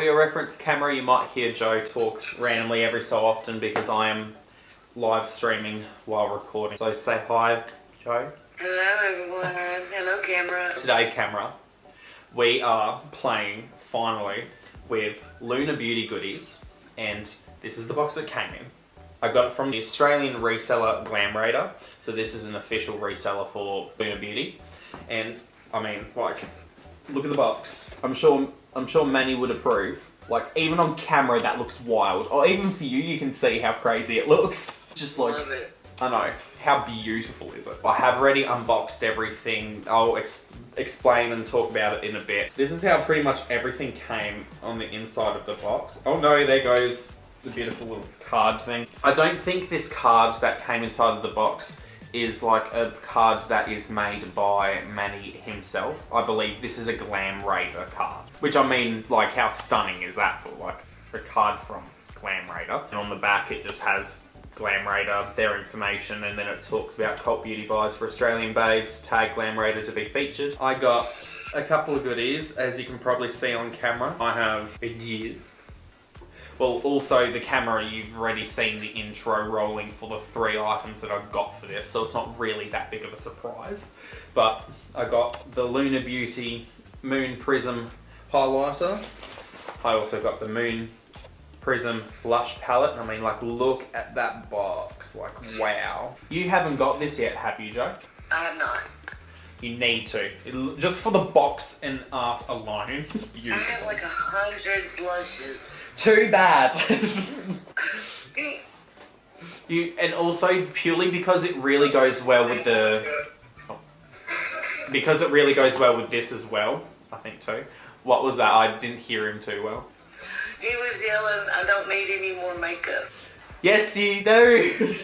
your reference camera, you might hear Joe talk randomly every so often because I am live streaming while recording. So say hi, Joe. Hello everyone. Hello camera. Today, camera, we are playing, finally, with Lunar Beauty goodies, and this is the box that came in. I got it from the Australian reseller GlamRaider, so this is an official reseller for Lunar Beauty, and I mean, like, look at the box. I'm sure Manny would approve. Like, even on camera that looks wild, or even for you, you can see how crazy it looks. Just like, love it. I know. How beautiful is it? I have already unboxed everything. I'll explain and talk about it in a bit. This is how pretty much everything came on the inside of the box. Oh no, there goes the beautiful little card thing. I don't think this card that came inside of the box is like a card that is made by Manny himself. I believe this is a GlamRaider card. Which, I mean, like, how stunning is that for, like, a card from GlamRaider? And on the back it just has GlamRaider, their information, and then it talks about cult beauty buys for Australian babes, tag GlamRaider to be featured. I got a couple of goodies, as you can probably see on camera. I have a well, also the camera, you've already seen the intro rolling for the 3 items that I've got for this, so it's not really that big of a surprise. But I got the Lunar Beauty Moon Prism highlighter. I also got the Moon Prism blush palette. I mean, like, look at that box. Like, wow. You haven't got this yet, have you, Joe? I have not. You need to. Just for the box and art alone. I have like 100 blushes. Too bad. And also purely because it really goes well with the... Oh. Because it really goes well with this as well, I think too. What was that? I didn't hear him too well. He was yelling, I don't need any more makeup. Yes, you do.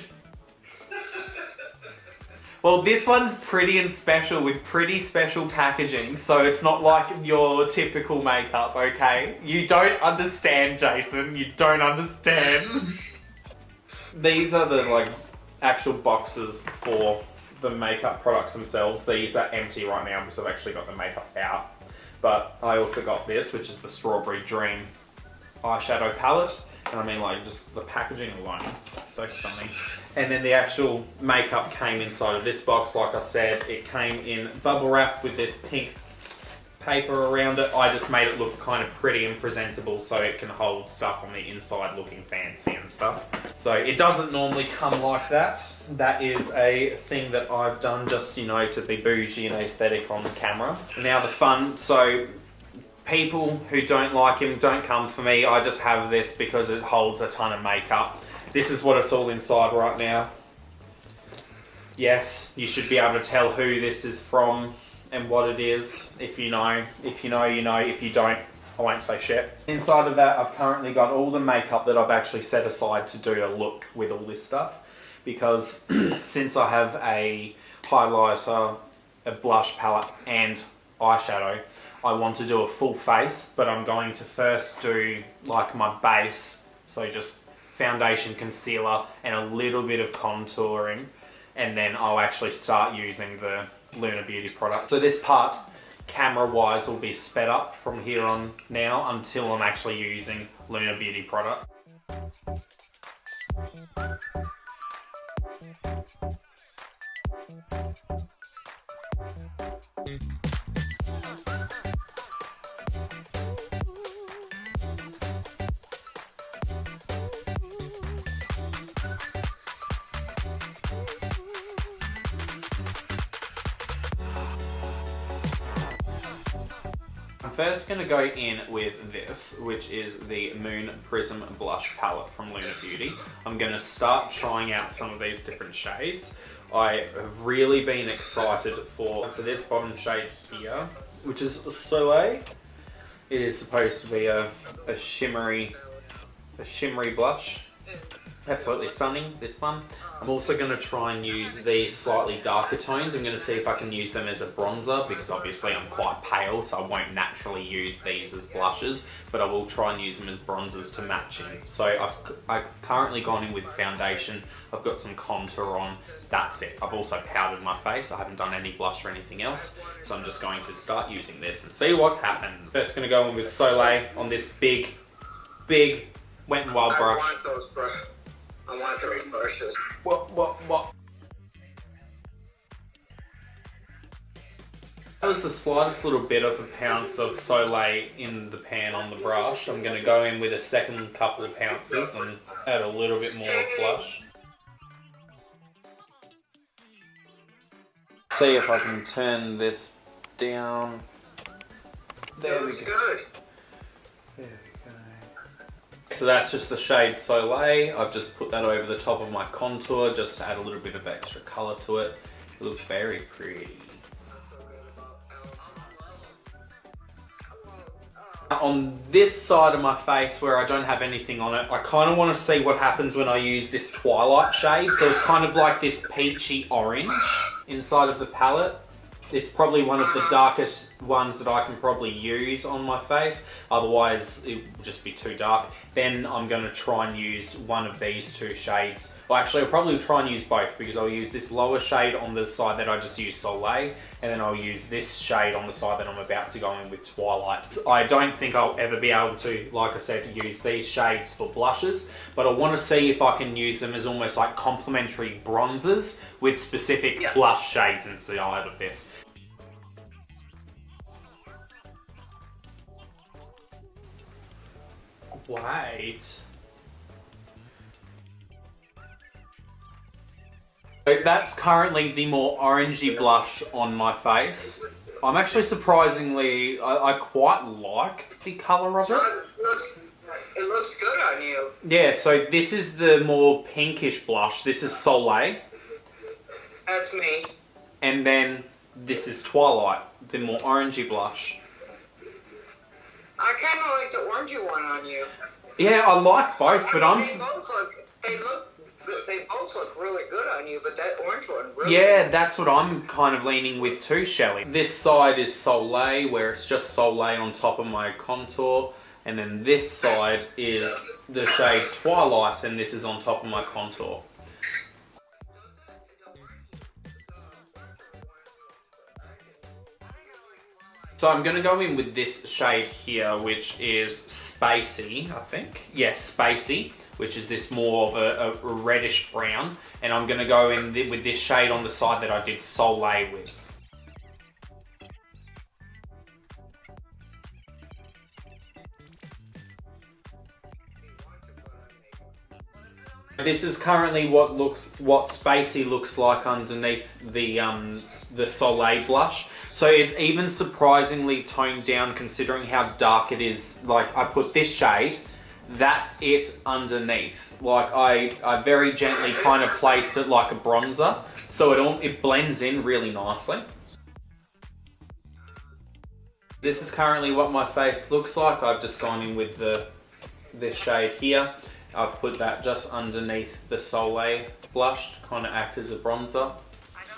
Well, this one's pretty and special with pretty special packaging, so it's not like your typical makeup, okay? You don't understand, Jason. You don't understand. These are the, like, actual boxes for the makeup products themselves. These are empty right now because I've actually got the makeup out. But I also got this, which is the Strawberry Dream eyeshadow palette. And I mean, like, just the packaging alone, so stunning. And then the actual makeup came inside of this box. Like I said, it came in bubble wrap with this pink paper around it. I just made it look kind of pretty and presentable so it can hold stuff on the inside looking fancy and stuff. So it doesn't normally come like that. That is a thing that I've done just, you know, to be bougie and aesthetic on the camera. Now the fun, so people who don't like him don't come for me. I just have this because it holds a ton of makeup. This is what it's all inside right now. Yes, you should be able to tell who this is from and what it is. If you know. If you know, you know. If you don't, I won't say shit. Inside of that, I've currently got all the makeup that I've actually set aside to do a look with all this stuff. Because since I have a highlighter, a blush palette, and eyeshadow, I want to do a full face, but I'm going to first do like my base, so just foundation, concealer, and a little bit of contouring, and then I'll actually start using the Lunar Beauty product. So this part, camera-wise, will be sped up from here on now until I'm actually using Lunar Beauty product. I'm first going to go in with this, which is the Moon Prism Blush Palette from Lunar Beauty. I'm going to start trying out some of these different shades. I have really been excited for this bottom shade here, which is Soleil. It is supposed to be a shimmery blush. Absolutely stunning, this one. I'm also going to try and use these slightly darker tones. I'm going to see if I can use them as a bronzer, because obviously I'm quite pale, so I won't naturally use these as blushes, but I will try and use them as bronzers to match in. So I've currently gone in with foundation. I've got some contour on. That's it. I've also powdered my face. I haven't done any blush or anything else, so I'm just going to start using this and see what happens. First, going to go in with Soleil on this big Wet n Wild brush. I want those brushes. I want those brushes. What? That was the slightest little bit of a pounce of Soleil in the pan on the brush. I'm going to go in with a second couple of pounces and add a little bit more blush. See if I can turn this down. There we go. There we go. So that's just the shade Soleil. I've just put that over the top of my contour just to add a little bit of extra colour to it. It looks very pretty. On this side of my face where I don't have anything on it, I kind of want to see what happens when I use this Twilight shade. So it's kind of like this peachy orange inside of the palette. It's probably one of the darkest ones that I can probably use on my face, otherwise it would just be too dark. Then I'm going to try and use one of these two shades. Well, actually I'll probably try and use both, because I'll use this lower shade on the side that I just used Soleil, and then I'll use this shade on the side that I'm about to go in with Twilight. I don't think I'll ever be able to, like I said, use these shades for blushes, but I want to see if I can use them as almost like complementary bronzers with specific blush shades inside of this. Wait. So that's currently the more orangey blush on my face. I'm actually surprisingly, I quite like the colour of it. It looks good on you. Yeah, so this is the more pinkish blush. This is Soleil. That's me. And then this is Twilight, the more orangey blush. I kind of like the orangey one on you. Yeah, I like both, but They both look really good on you, but that orange one really... Yeah, that's what I'm kind of leaning with too, Shelley. This side is Soleil, where it's just Soleil on top of my contour. And then this side is the shade Twilight, and this is on top of my contour. So I'm going to go in with this shade here, which is Spacey, I think. Yeah, Spacey, which is this more of a reddish brown. And I'm going to go in with this shade on the side that I did Soleil with. This is currently what Spacey looks like underneath the Soleil blush. So it's even surprisingly toned down considering how dark it is. Like, I put this shade, that's it underneath. Like, I very gently kind of placed it like a bronzer, so it blends in really nicely. This is currently what my face looks like. I've just gone in with this shade here. I've put that just underneath the Soleil blush to kind of act as a bronzer.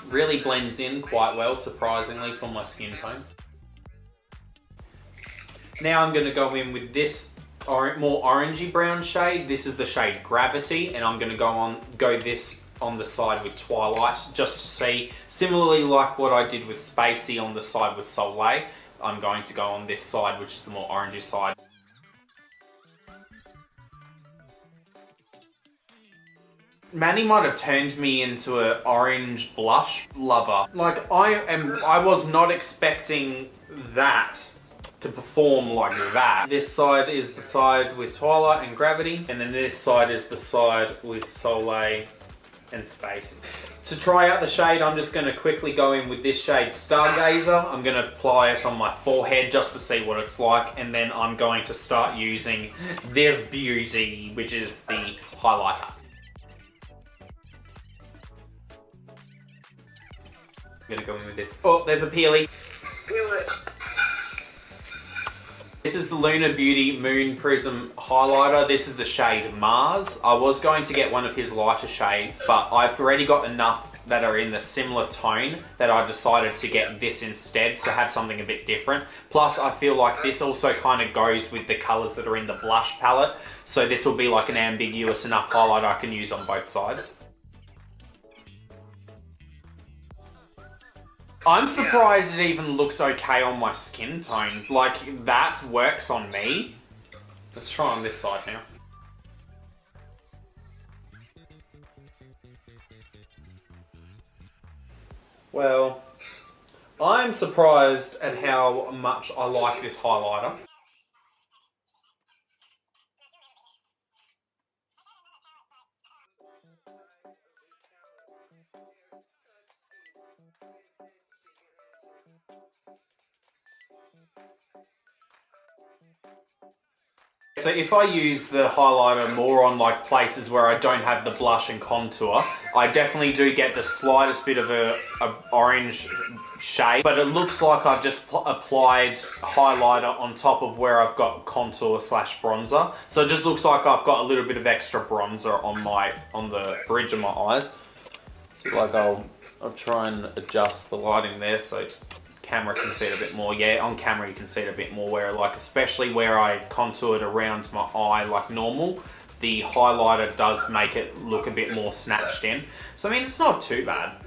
Really blends in quite well, surprisingly, for my skin tone. Now I'm going to go in with this more orangey brown shade. This is the shade Gravity, and I'm going to go this on the side with Twilight, just to see, similarly like what I did with Spacey on the side with Soleil, I'm going to go on this side, which is the more orangey side. Manny might have turned me into an orange blush lover. Like, I was not expecting that to perform like that. This side is the side with Twilight and Gravity, and then this side is the side with Soleil and Spacey. To try out the shade, I'm just going to quickly go in with this shade Stargazer. I'm going to apply it on my forehead just to see what it's like, and then I'm going to start using this beauty, which is the highlighter. I'm gonna go in with this. Oh, there's a peely. Peel it. This is the Lunar Beauty Moon Prism highlighter. This is the shade Mars. I was going to get one of his lighter shades, but I've already got enough that are in the similar tone that I decided to get this instead, so have something a bit different. Plus, I feel like this also kind of goes with the colors that are in the blush palette, so this will be like an ambiguous enough highlighter I can use on both sides. I'm surprised it even looks okay on my skin tone. Like, that works on me. Let's try on this side now. Well, I'm surprised at how much I like this highlighter. So if I use the highlighter more on like places where I don't have the blush and contour, I definitely do get the slightest bit of a orange shade, but it looks like I've just applied highlighter on top of where I've got contour slash bronzer. So it just looks like I've got a little bit of extra bronzer on the bridge of my eyes. So like I'll try and adjust the lighting there so camera can see it a bit more. Yeah, on camera you can see it a bit more, where like especially where I contoured around my eye like normal, the highlighter does make it look a bit more snatched in. So I mean, it's not too bad,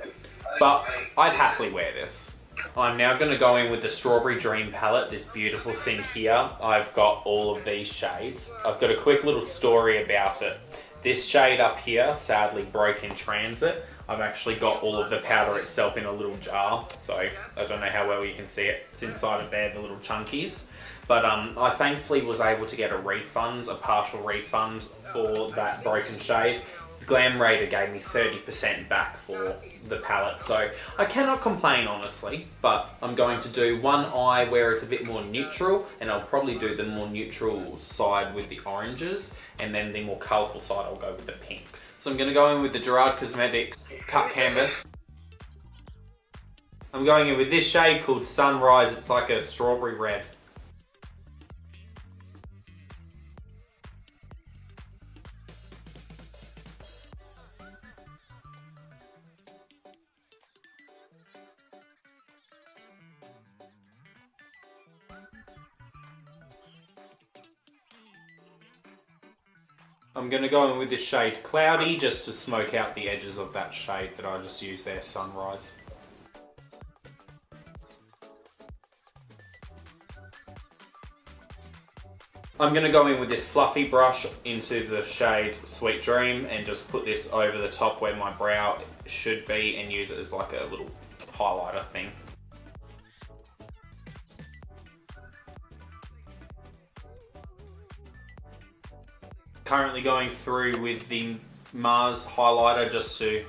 but I'd happily wear this. I'm now going to go in with the Strawberry Dream palette, this beautiful thing here. I've got all of these shades. I've got a quick little story about it. This shade up here sadly broke in transit. I've actually got all of the powder itself in a little jar, so I don't know how well you can see it. It's inside of there, the little chunkies. But I thankfully was able to get a refund, a partial refund for that broken shade. GlamRaider gave me 30% back for the palette, so I cannot complain honestly, but I'm going to do one eye where it's a bit more neutral, and I'll probably do the more neutral side with the oranges, and then the more colourful side I'll go with the pinks. So I'm going to go in with the Cosmetics Cut Canvas. I'm going in with this shade called Sunrise. It's like a strawberry red. I'm going to go in with this shade Cloudy just to smoke out the edges of that shade that I just used there, Sunrise. I'm going to go in with this fluffy brush into the shade Sweet Dream and just put this over the top where my brow should be and use it as like a little highlighter thing. Currently going through with the Mars highlighter just to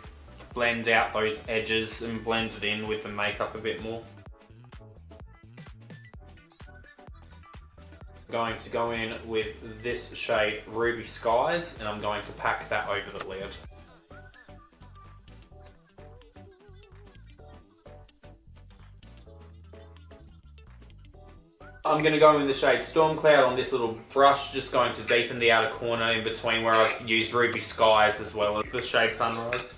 blend out those edges and blend it in with the makeup a bit more. Going to go in with this shade Ruby Skies, and I'm going to pack that over the lid. I'm going to go in the shade Storm Cloud on this little brush, just going to deepen the outer corner in between where I've used Ruby Skies as well as the shade Sunrise.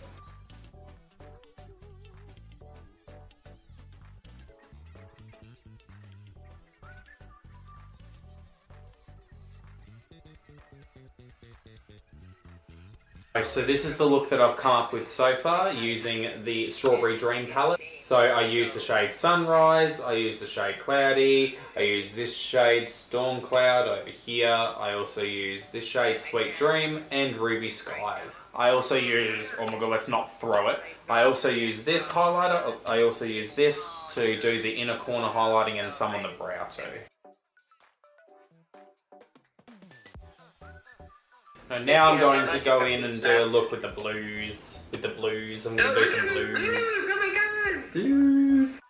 So this is the look that I've come up with so far using the Strawberry Dream palette. So I use the shade Sunrise, I use the shade Cloudy, I use this shade Storm Cloud over here, I also use this shade Sweet Dream and Ruby Skies. I also use, oh my god, let's not throw it. I also use this highlighter, I also use this to do the inner corner highlighting and some on the brow too. Now I'm going to go in and do a look with the blues. I'm going to do some blues. Oh my god! Blues.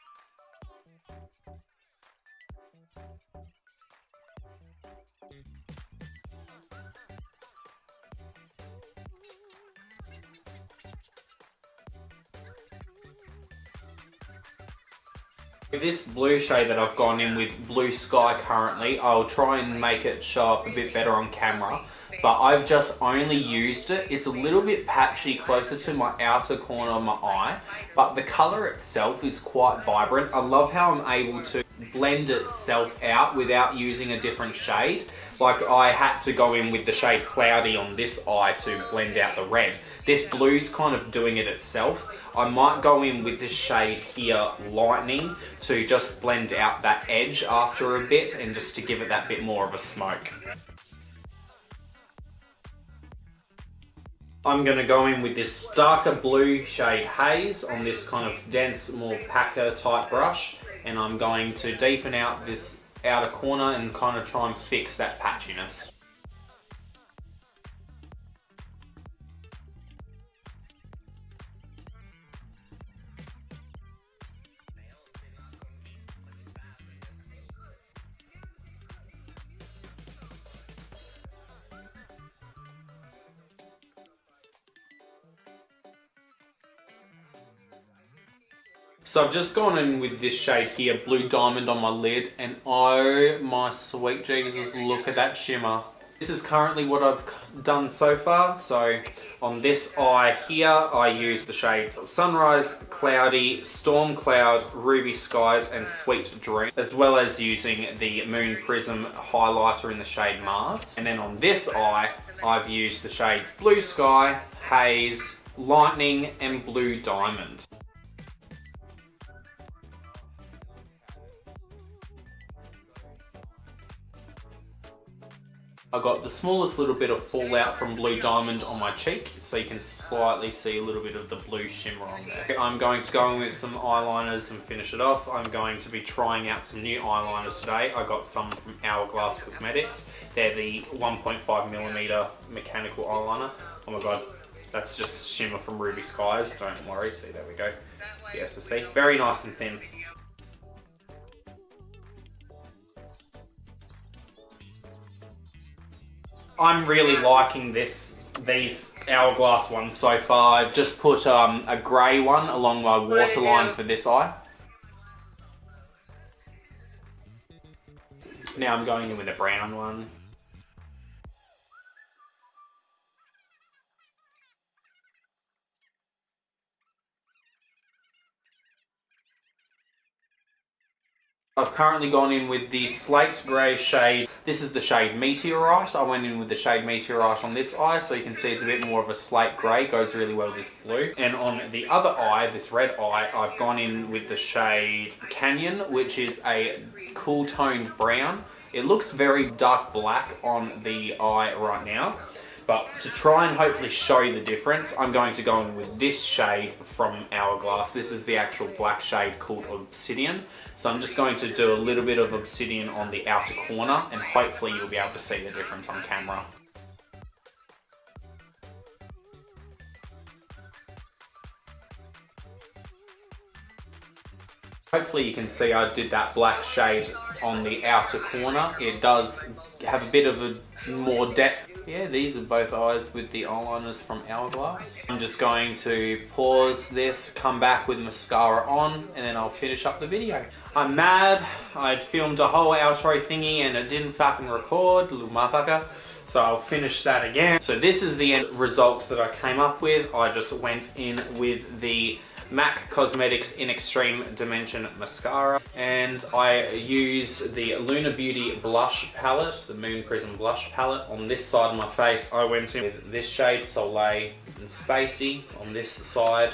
This blue shade that I've gone in with, Blue Sky currently, I'll try and make it show up a bit better on camera, but I've just only used it. It's a little bit patchy closer to my outer corner of my eye, but the colour itself is quite vibrant. I love how I'm able to blend itself out without using a different shade. Like I had to go in with the shade Cloudy on this eye to blend out the red. This blue's kind of doing it itself. I might go in with this shade here, Lightning, to just blend out that edge after a bit and just to give it that bit more of a smoke. I'm going to go in with this darker blue shade Haze on this kind of dense, more packer type brush, and I'm going to deepen out this outer corner and kind of try and fix that patchiness. So I've just gone in with this shade here, Blue Diamond, on my lid, and oh my sweet Jesus, look at that shimmer. This is currently what I've done so far. So on this eye here, I use the shades Sunrise, Cloudy, Storm Cloud, Ruby Skies, and Sweet Dream, as well as using the Moon Prism highlighter in the shade Mars. And then on this eye, I've used the shades Blue Sky, Haze, Lightning, and Blue Diamond. I got the smallest little bit of fallout from Blue Diamond on my cheek, so you can slightly see a little bit of the blue shimmer on there. I'm going to go in with some eyeliners and finish it off. I'm going to be trying out some new eyeliners today. I got some from Hourglass Cosmetics. They're the 1.5mm mechanical eyeliner. Oh my god, that's just shimmer from Ruby Skies, don't worry. See, there we go. Yes, I see. Very nice and thin. I'm really liking these Hourglass ones so far. I've just put a grey one along my waterline for this eye. Now I'm going in with a brown one. I've currently gone in with the slate grey shade. This is the shade Meteorite. I went in with the shade Meteorite on this eye, so you can see it's a bit more of a slate grey. Goes really well with this blue. And on the other eye, this red eye, I've gone in with the shade Canyon, which is a cool toned brown. It looks very dark black on the eye right now. But to try and hopefully show you the difference, I'm going to go in with this shade from Hourglass. This is the actual black shade called Obsidian. So I'm just going to do a little bit of Obsidian on the outer corner, and hopefully you'll be able to see the difference on camera. Hopefully you can see I did that black shade on the outer corner. It does have a bit of a more depth. Yeah, these are both eyes with the eyeliners from Hourglass. I'm just going to pause this, come back with mascara on, and then I'll finish up the video. I'm mad. I'd filmed a whole outro thingy and it didn't fucking record, little motherfucker. So I'll finish that again. So this is the end result that I came up with. I just went in with the MAC Cosmetics in Extreme Dimension Mascara, and I used the Lunar Beauty blush palette, the Moon Prism blush palette. On this side of my face, I went in with this shade Soleil and Spacey on this side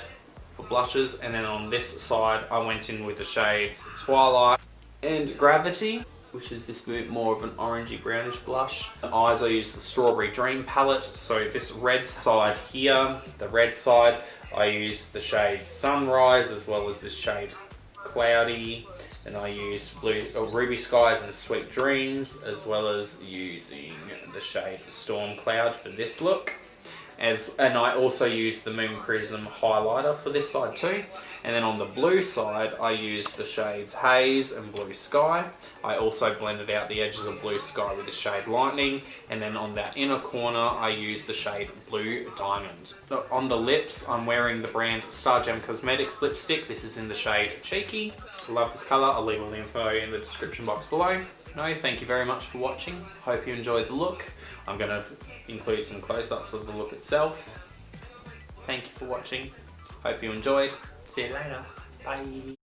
for blushes, and then on this side, I went in with the shades Twilight and Gravity, which is this bit more of an orangey brownish blush. The eyes, I used the Strawberry Dream palette. So this red side here, the red side, I used the shade Sunrise as well as this shade Cloudy, and I used Ruby Skies and Sweet Dreams, as well as using the shade Storm Cloud for this look. And I also used the Moon Prism highlighter for this side too. And then on the blue side, I used the shades Haze and Blue Sky. I also blended out the edges of Blue Sky with the shade Lightning. And then on that inner corner, I used the shade Blue Diamond. So on the lips, I'm wearing the brand StarGem Cosmetics lipstick. This is in the shade Cheeky. I love this colour. I'll leave all the info in the description box below. No, thank you very much for watching. Hope you enjoyed the look. I'm going to include some close-ups of the look itself. Thank you for watching. Hope you enjoyed. See you later. Bye.